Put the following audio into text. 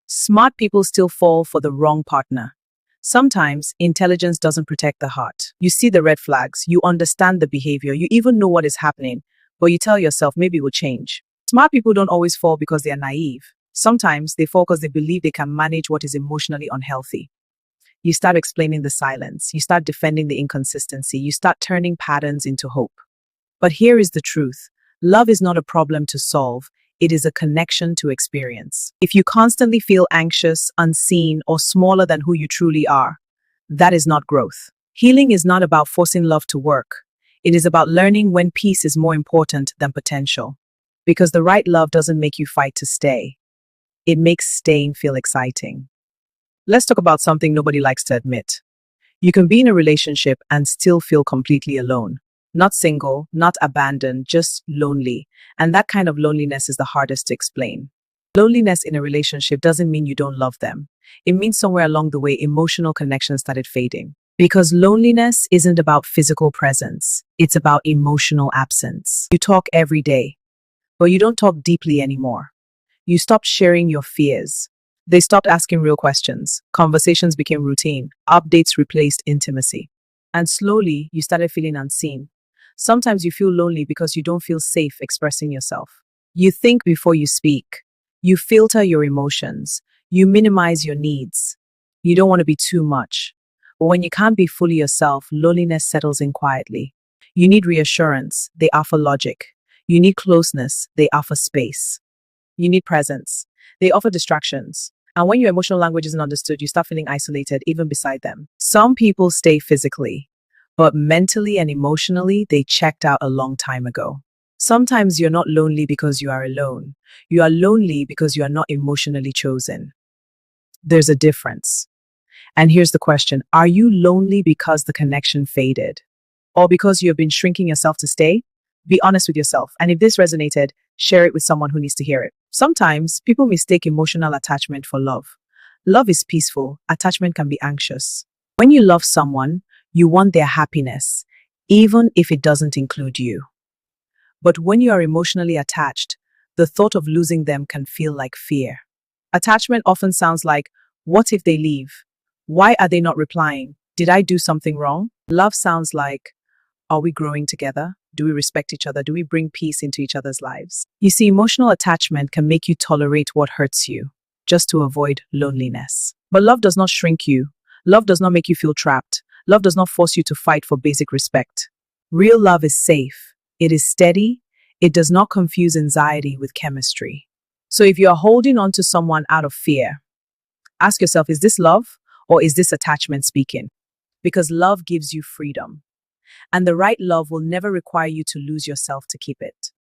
Smart people still fall for the wrong partner. Sometimes intelligence doesn't protect the heart. You see the red flags, you understand the behavior, you even know what is happening, but you tell yourself maybe it will change. Smart people don't always fall because they are naive. Sometimes they fall because they believe they can manage what is emotionally unhealthy. You start explaining the silence, you start defending the inconsistency, you start turning patterns into hope. But here is the truth. Love is not a problem to solve. It is a connection to experience. If you constantly feel anxious, unseen, or smaller than who you truly are, that is not growth. Healing is not about forcing love to work. It is about learning when peace is more important than potential. Because the right love doesn't make you fight to stay. It makes staying feel exciting. Let's talk about something nobody likes to admit. You can be in a relationship and still feel completely alone. Not single, not abandoned, just lonely. And that kind of loneliness is the hardest to explain. Loneliness in a relationship doesn't mean you don't love them. It means somewhere along the way, emotional connection started fading. Because loneliness isn't about physical presence. It's about emotional absence. You talk every day, but you don't talk deeply anymore. You stopped sharing your fears. They stopped asking real questions. Conversations became routine. Updates replaced intimacy. And slowly, you started feeling unseen. Sometimes you feel lonely because you don't feel safe expressing yourself. You think before you speak. You filter your emotions. You minimize your needs. You don't want to be too much. But when you can't be fully yourself, loneliness settles in quietly. You need reassurance. They offer logic. You need closeness. They offer space. You need presence. They offer distractions. And when your emotional language isn't understood, you start feeling isolated even beside them. Some people stay physically, but mentally and emotionally, they checked out a long time ago. Sometimes you're not lonely because you are alone. You are lonely because you are not emotionally chosen. There's a difference. And here's the question. Are you lonely because the connection faded? Or because you have been shrinking yourself to stay? Be honest with yourself. And if this resonated, share it with someone who needs to hear it. Sometimes people mistake emotional attachment for love. Love is peaceful. Attachment can be anxious. When you love someone, you want their happiness, even if it doesn't include you. But when you are emotionally attached, the thought of losing them can feel like fear. Attachment often sounds like, what if they leave? Why are they not replying? Did I do something wrong? Love sounds like, are we growing together? Do we respect each other? Do we bring peace into each other's lives? You see, emotional attachment can make you tolerate what hurts you, just to avoid loneliness. But love does not shrink you. Love does not make you feel trapped. Love does not force you to fight for basic respect. Real love is safe. It is steady. It does not confuse anxiety with chemistry. So if you are holding on to someone out of fear, ask yourself, is this love or is this attachment speaking? Because love gives you freedom. And the right love will never require you to lose yourself to keep it.